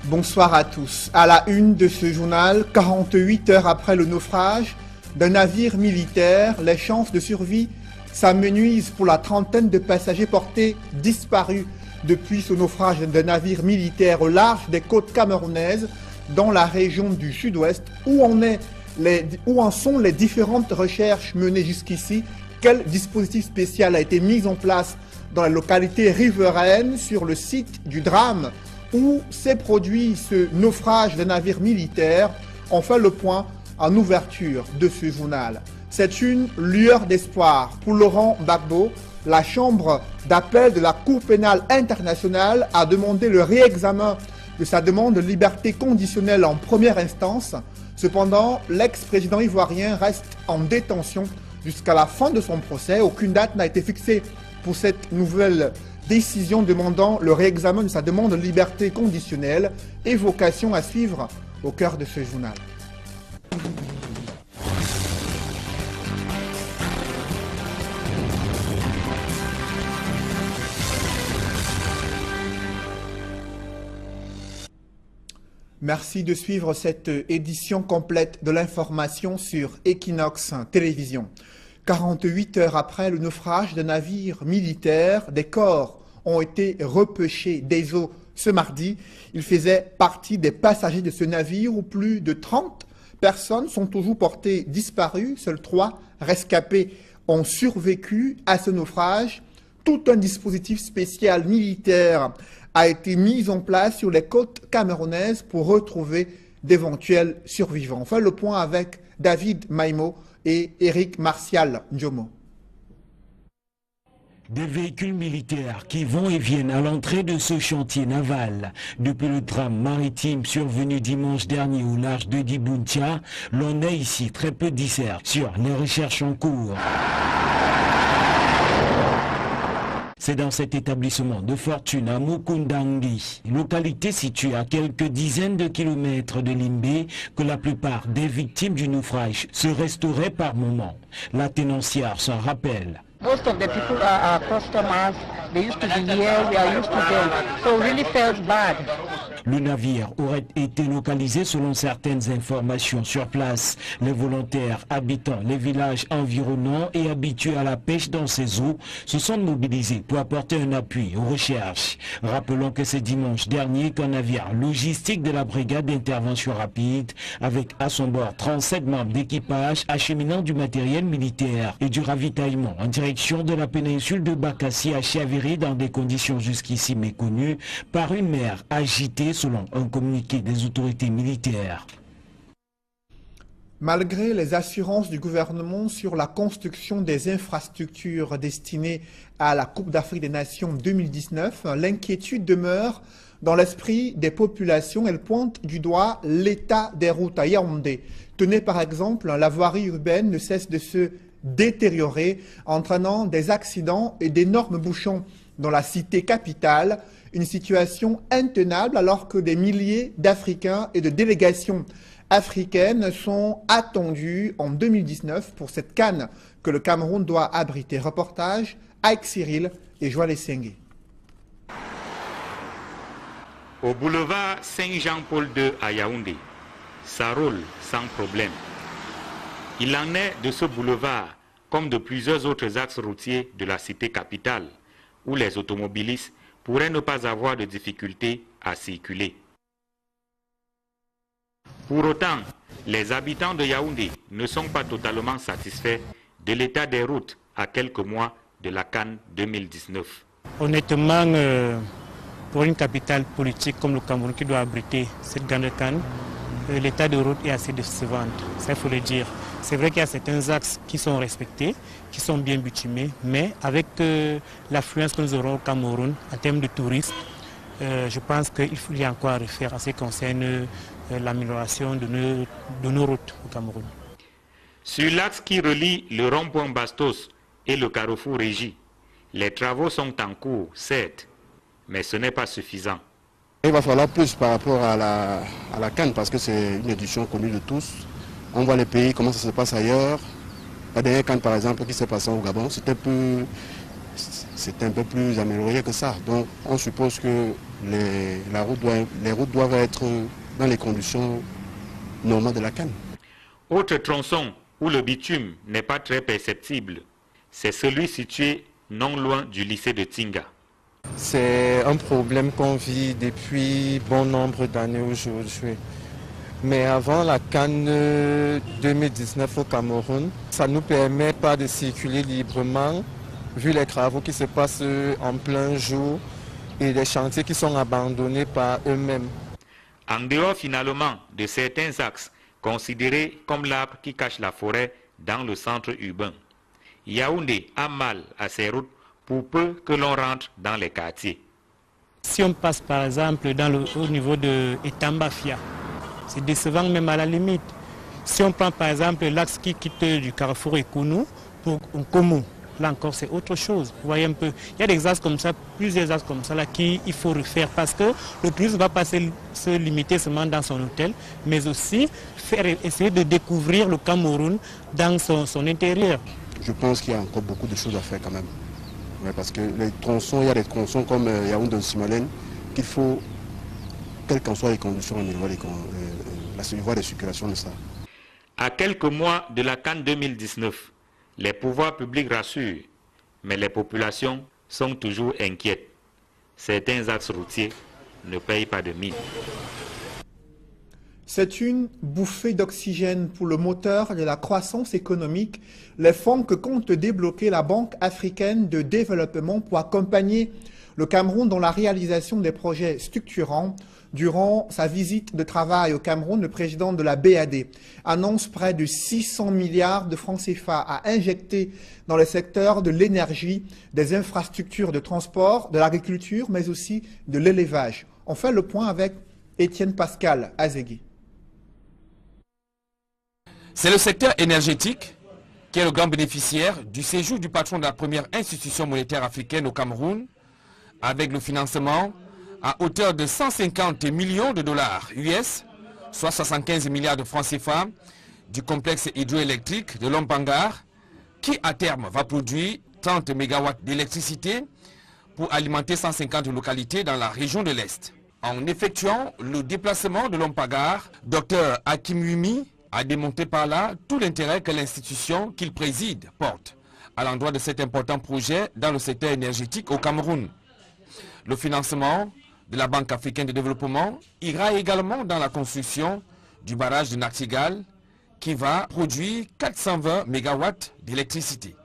Bonsoir à tous. À la une de ce journal, 48 heures après le naufrage d'un navire militaire, les chances de survie s'amenuisent pour la trentaine de passagers portés disparus depuis ce naufrage d'un navire militaire au large des côtes camerounaises dans la région du sud-ouest. Où en sont les différentes recherches menées jusqu'ici? Quel dispositif spécial a été mis en place dans la localité riveraine sur le site du drame où s'est produit ce naufrage d'un navire militaire? On fait le point en ouverture de ce journal. C'est une lueur d'espoir pour Laurent Gbagbo. La chambre d'appel de la Cour pénale internationale a demandé le réexamen de sa demande de liberté conditionnelle en première instance. Cependant, l'ex-président ivoirien reste en détention jusqu'à la fin de son procès. Aucune date n'a été fixée pour cette nouvelle décision demandant le réexamen de sa demande de liberté conditionnelle. Évocation à suivre au cœur de ce journal. Merci de suivre cette édition complète de l'information sur Equinox Télévision. 48 heures après le naufrage d'un navire militaire, des corps ont été repêchés des eaux ce mardi. Ils faisaient partie des passagers de ce navire où plus de 30 personnes sont toujours portées disparues. Seuls 3 rescapés ont survécu à ce naufrage. Tout un dispositif spécial militaire a été mis en place sur les côtes camerounaises pour retrouver d'éventuels survivants. On fait le point avec David Maimo et Eric Martial Ndjomo. Des véhicules militaires qui vont et viennent à l'entrée de ce chantier naval. Depuis le drame maritime survenu dimanche dernier au large de Diboutia, l'on est ici très peu disert sur les recherches en cours. C'est dans cet établissement de fortune à Mukundangi, localité située à quelques dizaines de kilomètres de Limbé, que la plupart des victimes du naufrage se restauraient par moments. La tenancière s'en rappelle. Most of the people are customers. They used to be here. We are used to them. So really felt bad. Le navire aurait été localisé selon certaines informations sur place. Les volontaires habitant les villages environnants et habitués à la pêche dans ces eaux se sont mobilisés pour apporter un appui aux recherches. Rappelons que c'est dimanche dernier qu'un navire logistique de la brigade d'intervention rapide, avec à son bord 37 membres d'équipage acheminant du matériel militaire et du ravitaillement en direction de la péninsule de Bakassi, a chaviré dans des conditions jusqu'ici méconnues par une mer agitée, selon un communiqué des autorités militaires. Malgré les assurances du gouvernement sur la construction des infrastructures destinées à la Coupe d'Afrique des Nations 2019, l'inquiétude demeure dans l'esprit des populations. Elle pointe du doigt l'état des routes à Yaoundé. Tenez par exemple, la voirie urbaine ne cesse de se détériorer, entraînant des accidents et d'énormes bouchons dans la cité capitale. Une situation intenable alors que des milliers d'Africains et de délégations africaines sont attendus en 2019 pour cette CAN que le Cameroun doit abriter. Reportage avec Cyril et Joël Essengue. Au boulevard Saint-Jean-Paul II à Yaoundé, ça roule sans problème. Il en est de ce boulevard comme de plusieurs autres axes routiers de la cité capitale où les automobilistes pourraient ne pas avoir de difficultés à circuler. Pour autant, les habitants de Yaoundé ne sont pas totalement satisfaits de l'état des routes à quelques mois de la CAN 2019. Honnêtement, pour une capitale politique comme le Cameroun qui doit abriter cette grande CAN, l'état de route est assez décevant, ça il faut le dire. C'est vrai qu'il y a certains axes qui sont respectés, qui sont bien bitumés, mais avec l'affluence que nous aurons au Cameroun en termes de tourisme, je pense qu'il y a encore à refaire en ce qui concerne l'amélioration de nos routes au Cameroun. Sur l'axe qui relie le rond-point Bastos et le carrefour Régie, les travaux sont en cours, certes, mais ce n'est pas suffisant. Il va falloir plus par rapport à la CAN parce que c'est une édition connue de tous. On voit les pays, comment ça se passe ailleurs. La dernière CAN par exemple qui s'est passée au Gabon, c'était c'était un peu plus amélioré que ça. Donc on suppose que les routes doivent être dans les conditions normales de la canne. Autre tronçon où le bitume n'est pas très perceptible, c'est celui situé non loin du lycée de Tinga. C'est un problème qu'on vit depuis bon nombre d'années aujourd'hui. Mais avant la canne 2019 au Cameroun, ça ne nous permet pas de circuler librement, vu les travaux qui se passent en plein jour et les chantiers qui sont abandonnés par eux-mêmes. En dehors finalement de certains axes considérés comme l'arbre qui cache la forêt dans le centre urbain, Yaoundé a mal à ses routes pour peu que l'on rentre dans les quartiers. Si on passe par exemple au niveau de Etambafia, c'est décevant même à la limite. Si on prend par exemple l'axe qui quitte du carrefour Ekounou pour Nkomo, là encore c'est autre chose. Vous voyez un peu, il y a des axes comme ça, plusieurs axes comme ça là qu'il faut refaire parce que le touriste ne va pas se limiter seulement dans son hôtel, mais aussi essayer de découvrir le Cameroun dans son intérieur. Je pense qu'il y a encore beaucoup de choses à faire quand même. Ouais, parce que les tronçons, il y a des tronçons comme Yaoundé-Simalène qu'il faut, quelles qu'en soient les conditions, améliorer la voie de circulation de ça. À quelques mois de la CAN 2019, les pouvoirs publics rassurent, mais les populations sont toujours inquiètes. Certains axes routiers ne payent pas de mine. C'est une bouffée d'oxygène pour le moteur de la croissance économique, les fonds que compte débloquer la Banque africaine de développement pour accompagner le Cameroun dans la réalisation des projets structurants. Durant sa visite de travail au Cameroun, le président de la BAD annonce près de 600 milliards de francs CFA à injecter dans le secteur de l'énergie, des infrastructures de transport, de l'agriculture, mais aussi de l'élevage. On fait le point avec Étienne Pascal Azegui. C'est le secteur énergétique qui est le grand bénéficiaire du séjour du patron de la première institution monétaire africaine au Cameroun, avec le financement à hauteur de 150 millions de dollars US, soit 75 milliards de francs CFA, du complexe hydroélectrique de Lompangar, qui à terme va produire 30 MW d'électricité pour alimenter 150 localités dans la région de l'Est. En effectuant le déplacement de Lompangar, Dr Hakim Wimi a démontré par là tout l'intérêt que l'institution qu'il préside porte à l'endroit de cet important projet dans le secteur énergétique au Cameroun. Le financement de la Banque africaine de développement ira également dans la construction du barrage de Nachtigal qui va produire 420 MW d'électricité.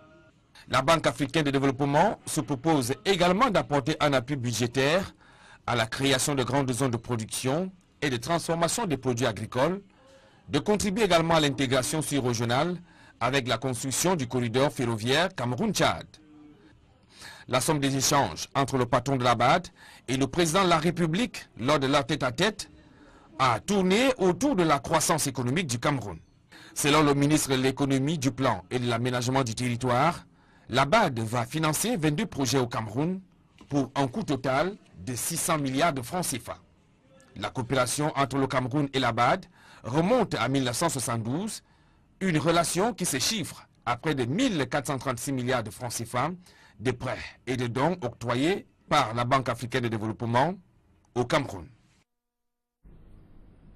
La Banque africaine de développement se propose également d'apporter un appui budgétaire à la création de grandes zones de production et de transformation des produits agricoles, de contribuer également à l'intégration sur-régionale avec la construction du corridor ferroviaire Cameroun-Tchad. La somme des échanges entre le patron de la BAD et le président de la République lors de leur tête-à-tête a tourné autour de la croissance économique du Cameroun. Selon le ministre de l'économie, du plan et de l'aménagement du territoire, la BAD va financer 22 projets au Cameroun pour un coût total de 600 milliards de francs CFA. La coopération entre le Cameroun et la BAD remonte à 1972, une relation qui se chiffre à près de 1436 milliards de francs CFA de prêts et de dons octroyés par la Banque africaine de développement au Cameroun.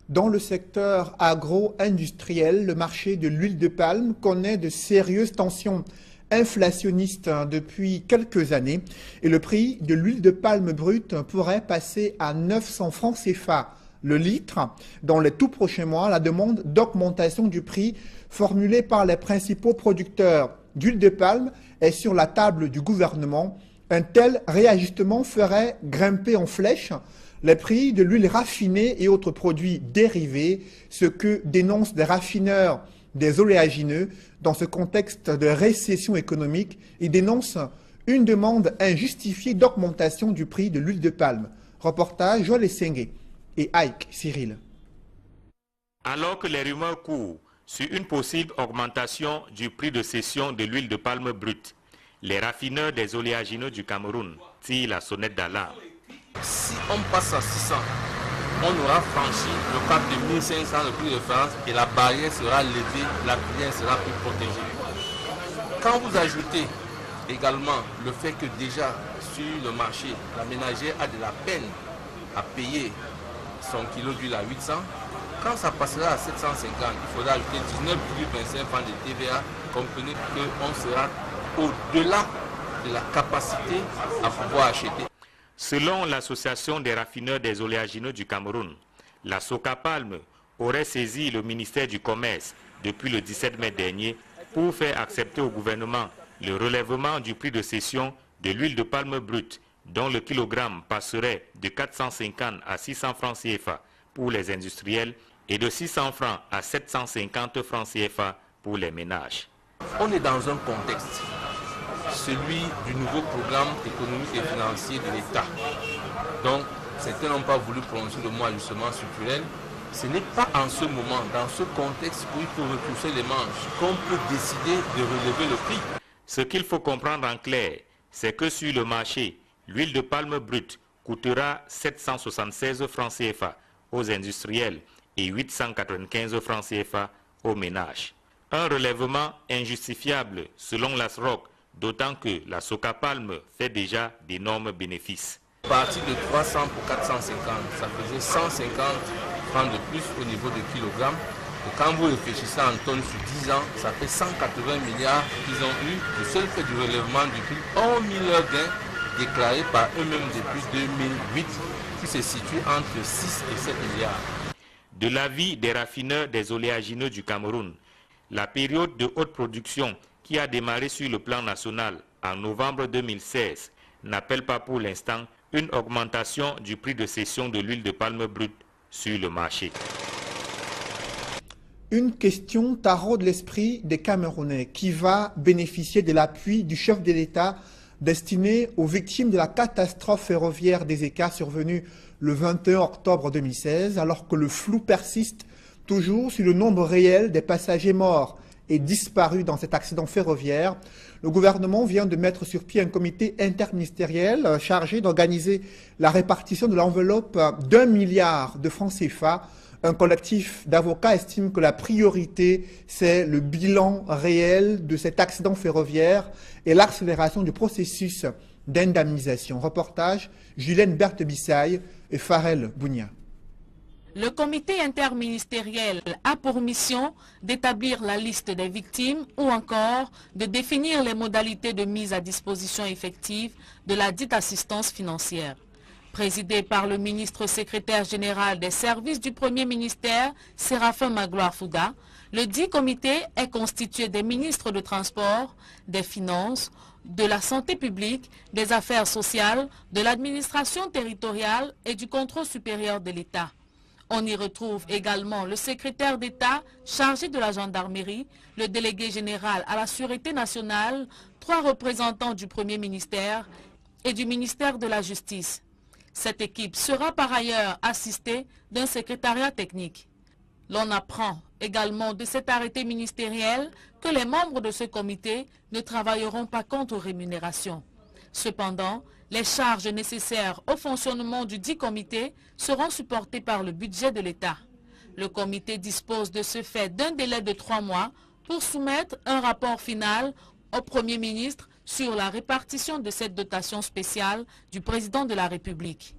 Dans le secteur agro-industriel, le marché de l'huile de palme connaît de sérieuses tensions inflationnistes depuis quelques années et le prix de l'huile de palme brute pourrait passer à 900 francs CFA le litre. Dans les tout prochains mois, la demande d'augmentation du prix formulée par les principaux producteurs d'huile de palme est sur la table du gouvernement. Un tel réajustement ferait grimper en flèche les prix de l'huile raffinée et autres produits dérivés, ce que dénoncent des raffineurs des oléagineux. Dans ce contexte de récession économique, ils dénoncent une demande injustifiée d'augmentation du prix de l'huile de palme. Reportage Joël Essengue et Ike Cyril. Alors que les rumeurs courent sur une possible augmentation du prix de cession de l'huile de palme brute, les raffineurs des oléagineux du Cameroun tirent la sonnette d'alarme. Si on passe à 600, on aura franchi le cap de 1500 de prix de référence et la barrière sera levée, la filière sera plus protégée. Quand vous ajoutez également le fait que déjà sur le marché, la ménagère a de la peine à payer son kilo d'huile à 800. Quand ça passera à 750, il faudra ajouter 19,25 francs de TVA. Comprenez qu'on sera au-delà de la capacité à pouvoir acheter. Selon l'Association des raffineurs des oléagineux du Cameroun, la Socapalme aurait saisi le ministère du Commerce depuis le 17 mai dernier pour faire accepter au gouvernement le relèvement du prix de cession de l'huile de palme brute, dont le kilogramme passerait de 450 à 600 francs CFA pour les industriels et de 600 francs à 750 francs CFA pour les ménages. On est dans un contexte, celui du nouveau programme économique et financier de l'État. Donc, certains n'ont pas voulu prononcer le mot ajustement structurel. Ce n'est pas en ce moment, dans ce contexte où il faut repousser les manches, qu'on peut décider de relever le prix. Ce qu'il faut comprendre en clair, c'est que sur le marché, l'huile de palme brute coûtera 776 francs CFA aux industriels et 895 francs CFA aux ménages. Un relèvement injustifiable selon l'ASROC, d'autant que la Socapalme fait déjà d'énormes bénéfices. À partir de 300 pour 450, ça faisait 150 francs de plus au niveau de kilogramme. Et quand vous réfléchissez en tonnes sur 10 ans, ça fait 180 milliards qu'ils ont eu. Le seul fait du relèvement du prix, 1 milliard gains déclarés par eux-mêmes depuis 2008, qui se situe entre 6 et 7 milliards. De l'avis des raffineurs des oléagineux du Cameroun, la période de haute production qui a démarré sur le plan national en novembre 2016 n'appelle pas pour l'instant une augmentation du prix de cession de l'huile de palme brute sur le marché. Une question taraude l'esprit des Camerounais qui va bénéficier de l'appui du chef de l'État destiné aux victimes de la catastrophe ferroviaire d'Ezeka survenue le 21 octobre 2016, alors que le flou persiste toujours sur le nombre réel des passagers morts et disparus dans cet accident ferroviaire. Le gouvernement vient de mettre sur pied un comité interministériel chargé d'organiser la répartition de l'enveloppe d'1 milliard de francs CFA. Un collectif d'avocats estime que la priorité, c'est le bilan réel de cet accident ferroviaire et l'accélération du processus d'indemnisation. Reportage, Julien Berthe-Bissaille et Farel Bounia. Le comité interministériel a pour mission d'établir la liste des victimes ou encore de définir les modalités de mise à disposition effective de la dite assistance financière. Présidé par le ministre secrétaire général des services du Premier ministère, Séraphin Magloire Fouga, le dit comité est constitué des ministres de Transport, des Finances, de la Santé publique, des Affaires sociales, de l'administration territoriale et du contrôle supérieur de l'État. On y retrouve également le secrétaire d'État chargé de la gendarmerie, le délégué général à la Sûreté nationale, 3 représentants du Premier ministère et du ministère de la Justice. Cette équipe sera par ailleurs assistée d'un secrétariat technique. L'on apprend également de cet arrêté ministériel que les membres de ce comité ne travailleront pas contre rémunération. Cependant, les charges nécessaires au fonctionnement du dit comité seront supportées par le budget de l'État. Le comité dispose de ce fait d'un délai de 3 mois pour soumettre un rapport final au Premier ministre sur la répartition de cette dotation spéciale du président de la République.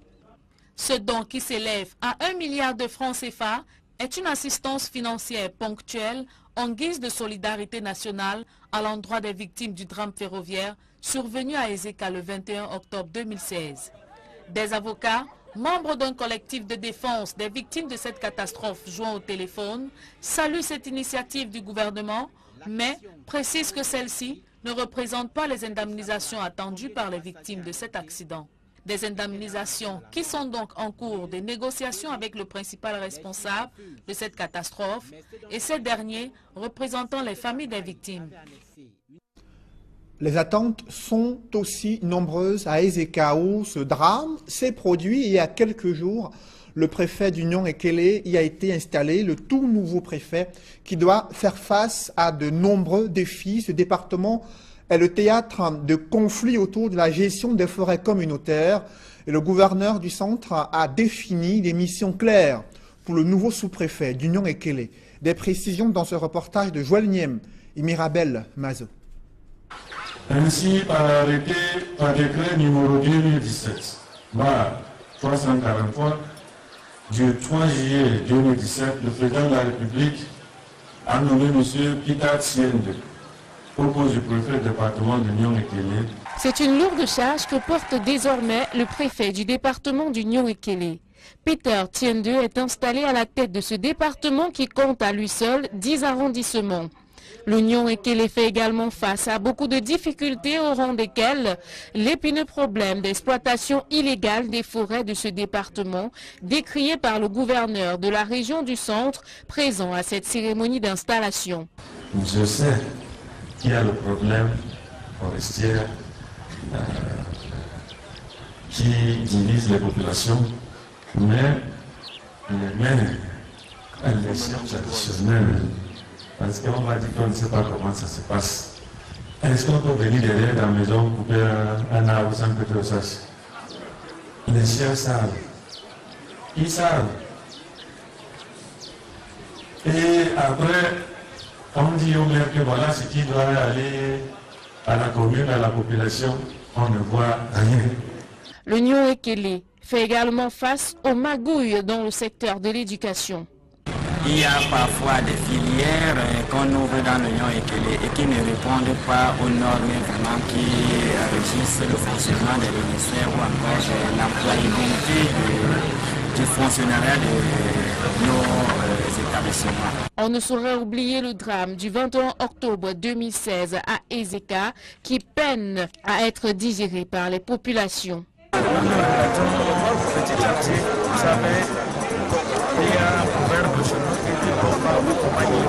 Ce don qui s'élève à 1 milliard de francs CFA est une assistance financière ponctuelle en guise de solidarité nationale à l'endroit des victimes du drame ferroviaire survenu à Ezeka le 21 octobre 2016. Des avocats, membres d'un collectif de défense des victimes de cette catastrophe joint au téléphone, saluent cette initiative du gouvernement, mais précisent que celle-ci ne représente pas les indemnisations attendues par les victimes de cet accident. Des indemnisations qui sont donc en cours de négociations avec le principal responsable de cette catastrophe et ces derniers représentant les familles des victimes. Les attentes sont aussi nombreuses à Ezeka où ce drame s'est produit il y a quelques jours. Le préfet d'Union Ekele y a été installé, le tout nouveau préfet qui doit faire face à de nombreux défis. Ce département est le théâtre de conflits autour de la gestion des forêts communautaires et le gouverneur du centre a défini des missions claires pour le nouveau sous-préfet d'Union Ekele. Des précisions dans ce reportage de Joël Niem et Mirabel Mazo. Ainsi, par arrêté, par décret numéro 2017, 343, du 3 juillet 2017, le président de la République a nommé M. Peter Tiende au poste du préfet du département de Nyong-Ekele. C'est une lourde charge que porte désormais le préfet du département du Nyong-Ekele. Peter Tiende est installé à la tête de ce département qui compte à lui seul 10 arrondissements. Le Nyong-Ekele fait également face à beaucoup de difficultés au rang desquelles l'épineux problème d'exploitation illégale des forêts de ce département, décrié par le gouverneur de la région du centre présent à cette cérémonie d'installation. Je sais qu'il y a le problème forestier qui divise les populations, mais les maires, les chefs traditionnels, parce qu'on va dire qu'on ne sait pas comment ça se passe. Est-ce qu'on peut venir derrière la maison, couper un arbre sans que tu le saches? Les chiens savent. Ils savent. Et après, on dit au maire que voilà ce qui doit aller à la commune, à la population, on ne voit rien. Le Nyong-Ekele fait également face aux magouilles dans le secteur de l'éducation. Il y a parfois des filières qu'on ouvre dans le Nyong-Ekele et qui ne répondent pas aux normes vraiment qui régissent le fonctionnement des ministères ou encore l'employabilité du fonctionnariat de nos établissements. On ne saurait oublier le drame du 21 octobre 2016 à Ezeka qui peine à être digéré par les populations. Petit à petit, vous savez, il y a un proverbe chez nous qui dit qu'on va accompagner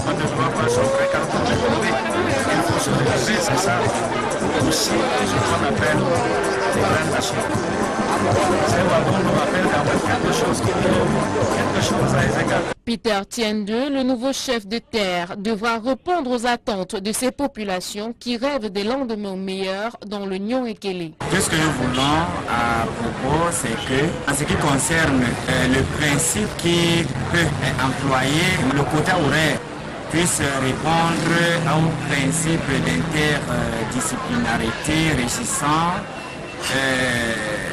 on ne doit pas sombrer quand on est tombé. Il faut se relever, c'est ça. Aussi, ce qu'on appelle des grandes nations. Ces wagons nous rappellent quand même quelque chose qui dit quelque chose à Ezeka. Peter Tiende, le nouveau chef de terre, devra répondre aux attentes de ces populations qui rêvent des lendemains meilleurs dans le Nyong-Ekele. Tout ce que nous voulons à propos, c'est que, en ce qui concerne le principe qui peut employer le quota horaire, puisse répondre au principe d'interdisciplinarité régissant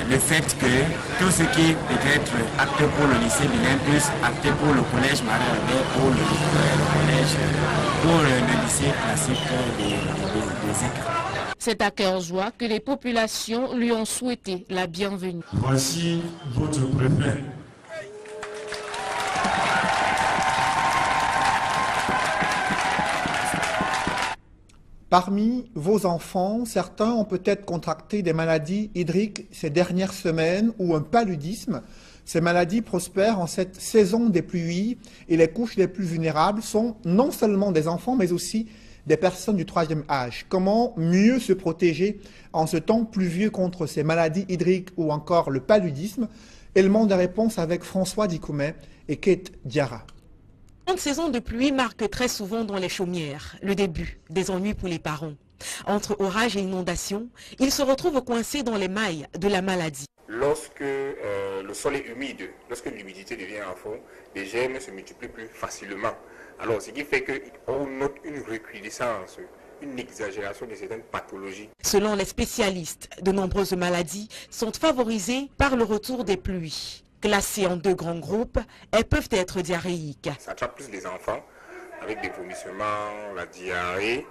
le fait que tout ce qui peut être acté pour le lycée bilingue puisse acté pour le collège Marie-Albert, pour le collège, pour le lycée classique des Écrits. C'est à cœur joie que les populations lui ont souhaité la bienvenue. Voici votre préfet. Parmi vos enfants, certains ont peut-être contracté des maladies hydriques ces dernières semaines ou un paludisme. Ces maladies prospèrent en cette saison des pluies et les couches les plus vulnérables sont non seulement des enfants mais aussi des personnes du troisième âge. Comment mieux se protéger en ce temps pluvieux contre ces maladies hydriques ou encore le paludisme? Élément de réponse avec François Dikoumet et Kate Diarra. Une saison de pluie marque très souvent dans les chaumières le début des ennuis pour les parents. Entre orages et inondations, ils se retrouvent coincés dans les mailles de la maladie. Lorsque le sol est humide, lorsque l'humidité devient à fond, les germes se multiplient plus facilement. Alors, ce qui fait qu'on note une recrudescence, une exagération de certaines pathologies. Selon les spécialistes, de nombreuses maladies sont favorisées par le retour des pluies. Classées en deux grands groupes, elles peuvent être diarrhéiques. Ça attrape plus les enfants avec des vomissements, la diarrhée,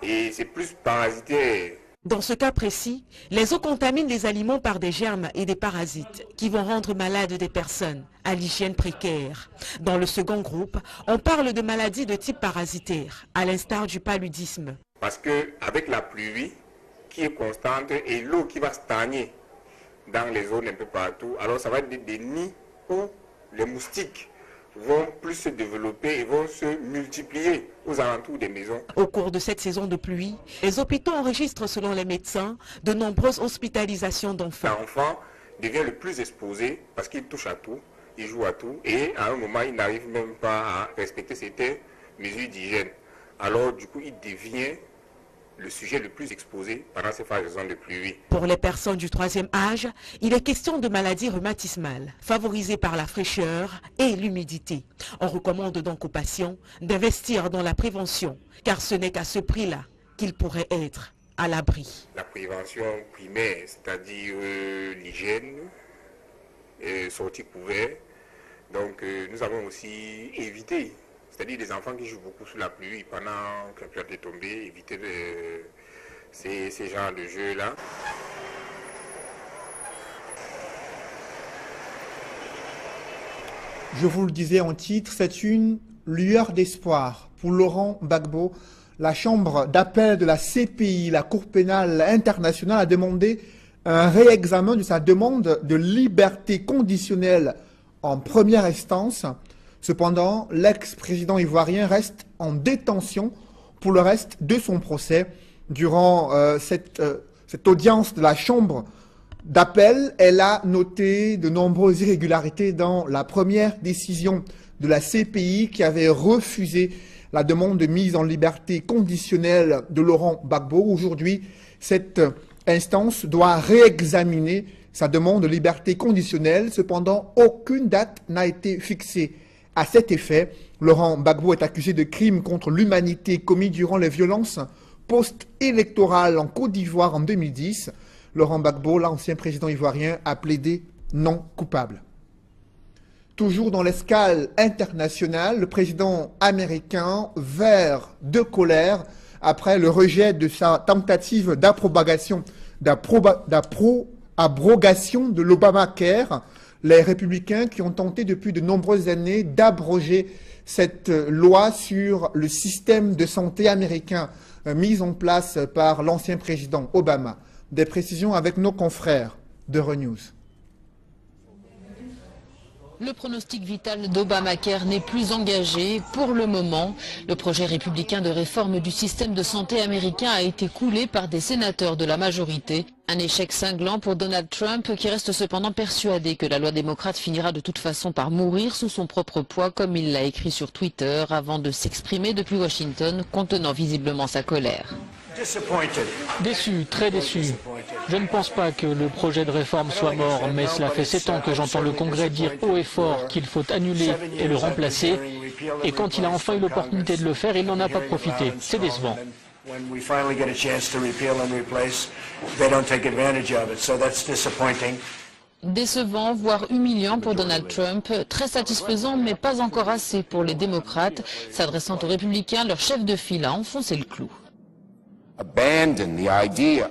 et c'est plus parasitaire. Dans ce cas précis, les eaux contaminent les aliments par des germes et des parasites qui vont rendre malades des personnes à l'hygiène précaire. Dans le second groupe, on parle de maladies de type parasitaire, à l'instar du paludisme. Parce qu'avec la pluie qui est constante et l'eau qui va stagner dans les zones un peu partout, alors ça va être des nids où les moustiques vont plus se développer et vont se multiplier aux alentours des maisons. Au cours de cette saison de pluie, les hôpitaux enregistrent selon les médecins de nombreuses hospitalisations d'enfants. L'enfant devient le plus exposé parce qu'il touche à tout, il joue à tout et à un moment il n'arrive même pas à respecter certaines mesures d'hygiène. Alors du coup il devient le sujet le plus exposé pendant ces phases de pluie. Pour les personnes du troisième âge, il est question de maladies rhumatismales, favorisées par la fraîcheur et l'humidité. On recommande donc aux patients d'investir dans la prévention, car ce n'est qu'à ce prix-là qu'ils pourraient être à l'abri. La prévention primaire, c'est-à-dire l'hygiène, sortie couvert. Donc nous avons aussi évité, c'est-à-dire des enfants qui jouent beaucoup sous la pluie pendant que la pluie est tombée, éviter ces genres de jeux-là. Je vous le disais en titre, c'est une lueur d'espoir pour Laurent Gbagbo. La chambre d'appel de la CPI, la Cour pénale internationale, a demandé un réexamen de sa demande de liberté conditionnelle en première instance. Cependant, l'ex-président ivoirien reste en détention pour le reste de son procès. Durant cette audience de la chambre d'appel, elle a noté de nombreuses irrégularités dans la première décision de la CPI qui avait refusé la demande de mise en liberté conditionnelle de Laurent Gbagbo. Aujourd'hui, cette instance doit réexaminer sa demande de liberté conditionnelle. Cependant, aucune date n'a été fixée à cet effet. Laurent Gbagbo est accusé de crimes contre l'humanité commis durant les violences post-électorales en Côte d'Ivoire en 2010. Laurent Gbagbo, l'ancien président ivoirien, a plaidé non coupable. Toujours dans l'escale internationale, le président américain, vert de colère après le rejet de sa tentative d'abrogation de l'Obamacare, les républicains qui ont tenté depuis de nombreuses années d'abroger cette loi sur le système de santé américain mise en place par l'ancien président Obama. Des précisions avec nos confrères d'Euronews. Le pronostic vital d'Obamacare n'est plus engagé pour le moment. Le projet républicain de réforme du système de santé américain a été coulé par des sénateurs de la majorité. Un échec cinglant pour Donald Trump qui reste cependant persuadé que la loi démocrate finira de toute façon par mourir sous son propre poids comme il l'a écrit sur Twitter avant de s'exprimer depuis Washington contenant visiblement sa colère. Déçu, très déçu. Je ne pense pas que le projet de réforme soit mort, mais cela fait 7 ans que j'entends le Congrès dire haut et fort qu'il faut annuler et le remplacer. Et quand il a enfin eu l'opportunité de le faire, il n'en a pas profité. C'est décevant. Décevant, voire humiliant pour Donald Trump, très satisfaisant mais pas encore assez pour les démocrates. S'adressant aux républicains, leur chef de file a enfoncé le clou.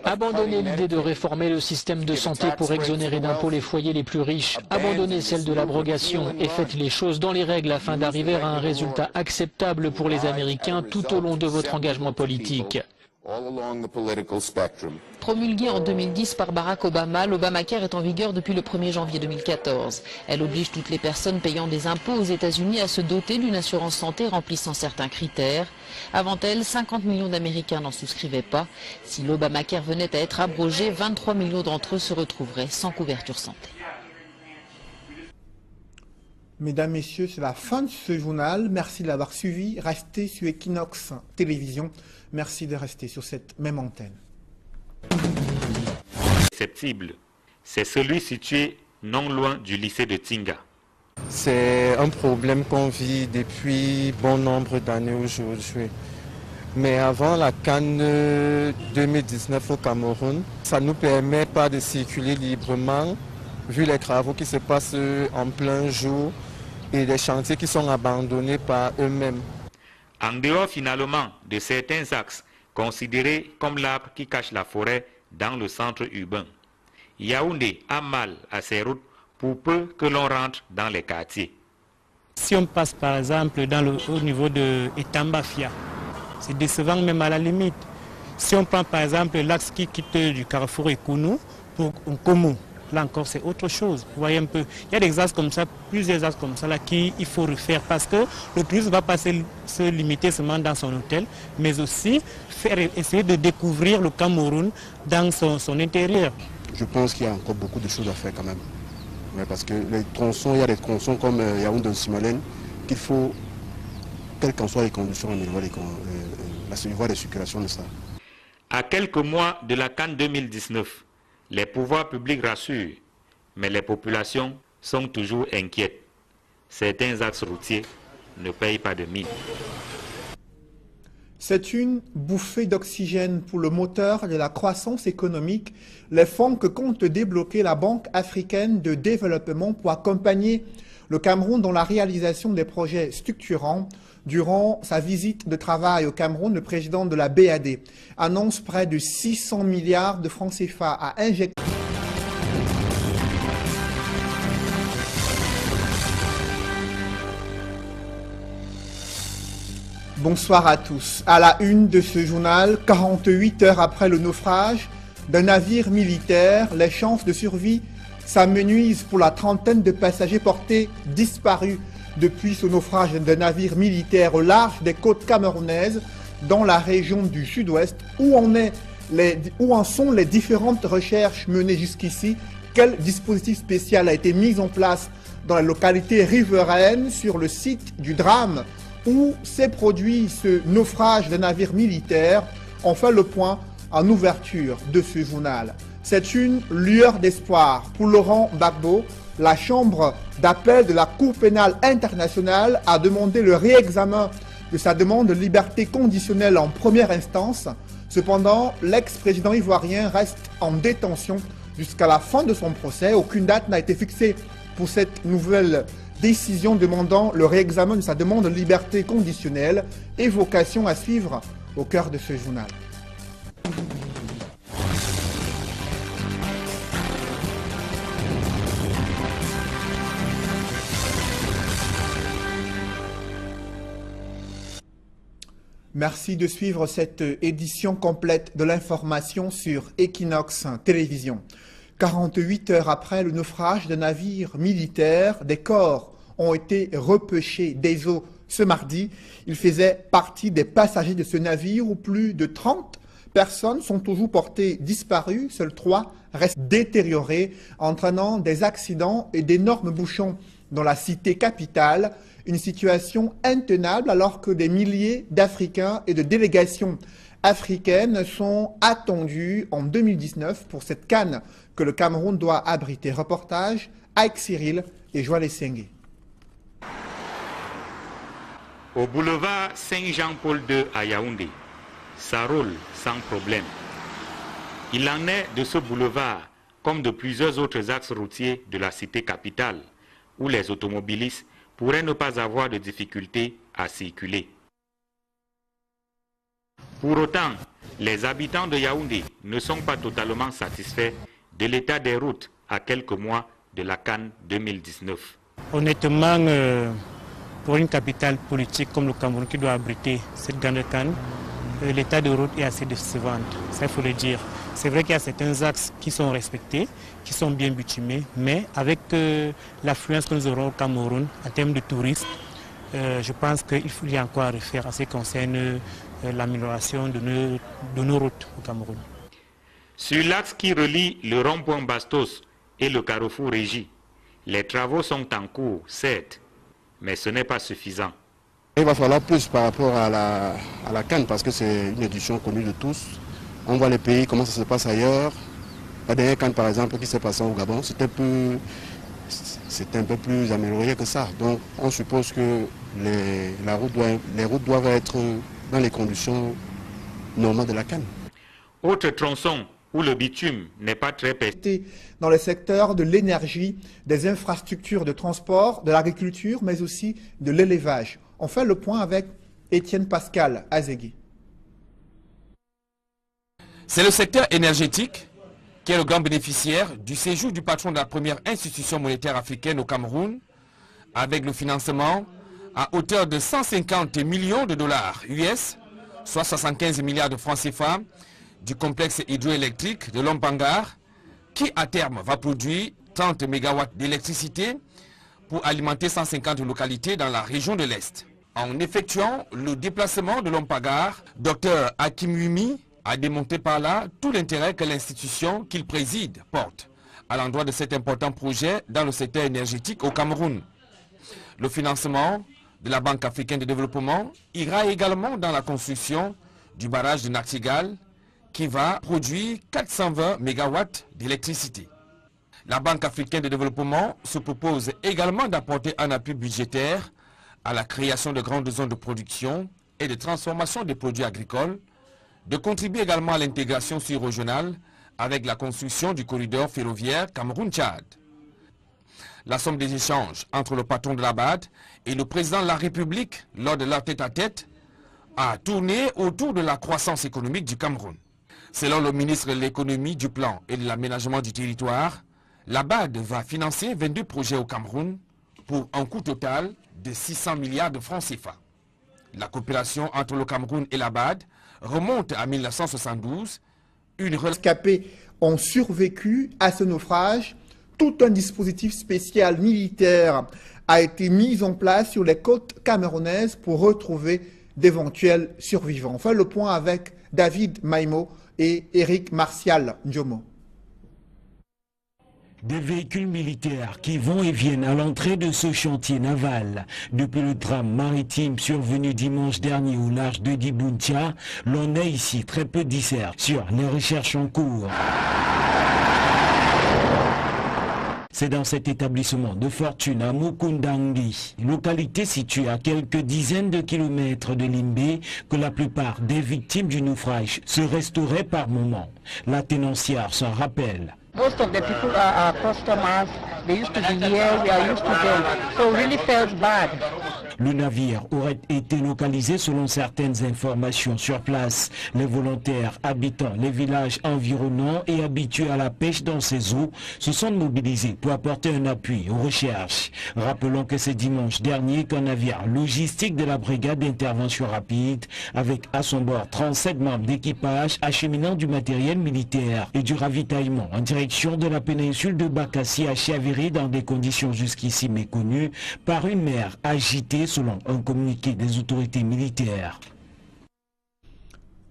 Abandonner l'idée de réformer le système de santé pour exonérer d'impôts les foyers les plus riches, abandonner celle de l'abrogation et faites les choses dans les règles afin d'arriver à un résultat acceptable pour les Américains tout au long de votre engagement politique. Promulguée en 2010 par Barack Obama, l'Obamacare est en vigueur depuis le 1er janvier 2014. Elle oblige toutes les personnes payant des impôts aux États-Unis à se doter d'une assurance santé remplissant certains critères. Avant elle, 50 millions d'Américains n'en souscrivaient pas. Si l'Obamacare venait à être abrogé, 23 millions d'entre eux se retrouveraient sans couverture santé. Mesdames, Messieurs, c'est la fin de ce journal. Merci de l'avoir suivi. Restez sur Equinox Télévision. Merci de rester sur cette même antenne. Susceptible, c'est celui situé non loin du lycée de Tinga. C'est un problème qu'on vit depuis bon nombre d'années aujourd'hui. Mais avant la CAN 2019 au Cameroun, ça ne nous permet pas de circuler librement, vu les travaux qui se passent en plein jour et les chantiers qui sont abandonnés par eux-mêmes. En dehors finalement de certains axes considérés comme l'arbre qui cache la forêt dans le centre urbain, Yaoundé a mal à ses routes pour peu que l'on rentre dans les quartiers. Si on passe par exemple au niveau de Etambafia, c'est décevant même à la limite. Si on prend par exemple l'axe qui quitte du carrefour Ekounou pour Nkomo, là encore c'est autre chose. Vous voyez un peu, il y a des axes comme ça, plusieurs axes comme ça là qu'il faut refaire parce que le touriste ne va pas se limiter seulement dans son hôtel, mais aussi essayer de découvrir le Cameroun dans son intérieur. Je pense qu'il y a encore beaucoup de choses à faire quand même. Ouais, parce que les tronçons, il y a des tronçons comme Yaoundé-Simalène qu'il faut, quelles qu'en soient les conditions, améliorer la voie de circulation de ça. À quelques mois de la CAN 2019, les pouvoirs publics rassurent, mais les populations sont toujours inquiètes. Certains axes routiers ne payent pas de mine. C'est une bouffée d'oxygène pour le moteur de la croissance économique, les fonds que compte débloquer la Banque africaine de développement pour accompagner le Cameroun dans la réalisation des projets structurants. Durant sa visite de travail au Cameroun, le président de la BAD annonce près de 600 milliards de francs CFA à injecter. Bonsoir à tous. À la une de ce journal, 48 heures après le naufrage d'un navire militaire, les chances de survie s'amenuisent pour la trentaine de passagers portés disparus depuis ce naufrage d'un navire militaire au large des côtes camerounaises dans la région du sud-ouest. Où en sont les différentes recherches menées jusqu'ici? Quel dispositif spécial a été mis en place dans la localité riveraine sur le site du drame où s'est produit ce naufrage d'un navire militaire? On fait le point en ouverture de ce journal. C'est une lueur d'espoir pour Laurent Gbagbo. La chambre d'appel de la Cour pénale internationale a demandé le réexamen de sa demande de liberté conditionnelle en première instance. Cependant, l'ex-président ivoirien reste en détention jusqu'à la fin de son procès. Aucune date n'a été fixée pour cette nouvelle décision demandant le réexamen de sa demande de liberté conditionnelle. Évocation à suivre au cœur de ce journal. Merci de suivre cette édition complète de l'information sur Equinox Télévision. 48 heures après le naufrage d'un navire militaire, des corps ont été repêchés des eaux ce mardi. Ils faisaient partie des passagers de ce navire où plus de 30 personnes sont toujours portées disparues. Seules 3 restent détériorées, entraînant des accidents et d'énormes bouchons dans la cité capitale. Une situation intenable alors que des milliers d'Africains et de délégations africaines sont attendues en 2019 pour cette CAN que le Cameroun doit abriter. Reportage avec Cyril et Joël Essengue. Au boulevard Saint-Jean-Paul II à Yaoundé, ça roule sans problème. Il en est de ce boulevard comme de plusieurs autres axes routiers de la cité capitale où les automobilistes pourraient ne pas avoir de difficultés à circuler. Pour autant, les habitants de Yaoundé ne sont pas totalement satisfaits de l'état des routes à quelques mois de la CAN 2019. Honnêtement, pour une capitale politique comme le Cameroun qui doit abriter cette grande CAN, l'état de route est assez décevant, ça il faut le dire. C'est vrai qu'il y a certains axes qui sont respectés, qui sont bien bitumés, mais avec l'affluence que nous aurons au Cameroun en termes de tourisme, je pense qu'il y a encore à refaire en ce qui concerne l'amélioration de nos routes au Cameroun. Sur l'axe qui relie le rond-point Bastos et le carrefour Régie, les travaux sont en cours, certes, mais ce n'est pas suffisant. Il va falloir plus par rapport à la CAN parce que c'est une édition connue de tous. On voit les pays, comment ça se passe ailleurs. La dernière CAN par exemple qui s'est passée au Gabon, c'était un peu plus amélioré que ça. Donc on suppose que les routes doivent être dans les conditions normales de la CAN. Autre tronçon où le bitume n'est pas très pertinent. Dans le secteur de l'énergie, des infrastructures de transport, de l'agriculture, mais aussi de l'élevage. On fait le point avec Étienne Pascal Azegui. C'est le secteur énergétique qui est le grand bénéficiaire du séjour du patron de la première institution monétaire africaine au Cameroun, avec le financement à hauteur de 150 millions de dollars US, soit 75 milliards de francs CFA, du complexe hydroélectrique de Lompangar, qui à terme va produire 30 MW d'électricité pour alimenter 150 localités dans la région de l'Est. En effectuant le déplacement de Lompangar, Dr Hakim Wimi a démontré par là tout l'intérêt que l'institution qu'il préside porte à l'endroit de cet important projet dans le secteur énergétique au Cameroun. Le financement de la Banque africaine de développement ira également dans la construction du barrage de Nachtigal qui va produire 420 MW d'électricité. La Banque africaine de développement se propose également d'apporter un appui budgétaire à la création de grandes zones de production et de transformation des produits agricoles, de contribuer également à l'intégration sur-régionale avec la construction du corridor ferroviaire Cameroun-Tchad. La somme des échanges entre le patron de la BAD et le président de la République lors de leur tête-à-tête a tourné autour de la croissance économique du Cameroun. Selon le ministre de l'économie, du plan et de l'aménagement du territoire, la BAD va financer 22 projets au Cameroun pour un coût total de 600 milliards de francs CFA. La coopération entre le Cameroun et la BAD remonte à 1972. Les rescapés ont survécu à ce naufrage. Tout un dispositif spécial militaire a été mis en place sur les côtes camerounaises pour retrouver d'éventuels survivants. On fait le point avec David Maïmo et Eric Martial Ndjomo. Des véhicules militaires qui vont et viennent à l'entrée de ce chantier naval. Depuis le drame maritime survenu dimanche dernier au large de Diboutia, l'on est ici très peu disert sur les recherches en cours. C'est dans cet établissement de fortune à Mukundangi, localité située à quelques dizaines de kilomètres de Limbé, que la plupart des victimes du naufrage se restauraient par moments. La tenancière s'en rappelle. Most of the people are customers. They used to be here. We are used to them. So it really felt bad. Le navire aurait été localisé selon certaines informations sur place. Les volontaires habitant les villages environnants et habitués à la pêche dans ces eaux se sont mobilisés pour apporter un appui aux recherches. Rappelons que c'est dimanche dernier qu'un navire logistique de la brigade d'intervention rapide, avec à son bord 37 membres d'équipage acheminant du matériel militaire et du ravitaillement en direction de la péninsule de Bakassi, a chaviré dans des conditions jusqu'ici méconnues par une mer agitée, selon un communiqué des autorités militaires.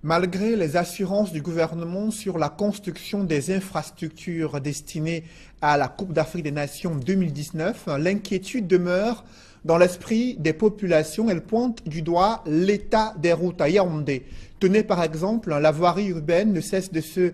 Malgré les assurances du gouvernement sur la construction des infrastructures destinées à la Coupe d'Afrique des Nations 2019, l'inquiétude demeure dans l'esprit des populations. Elle pointe du doigt l'état des routes à Yaoundé. Tenez par exemple, la voirie urbaine ne cesse de se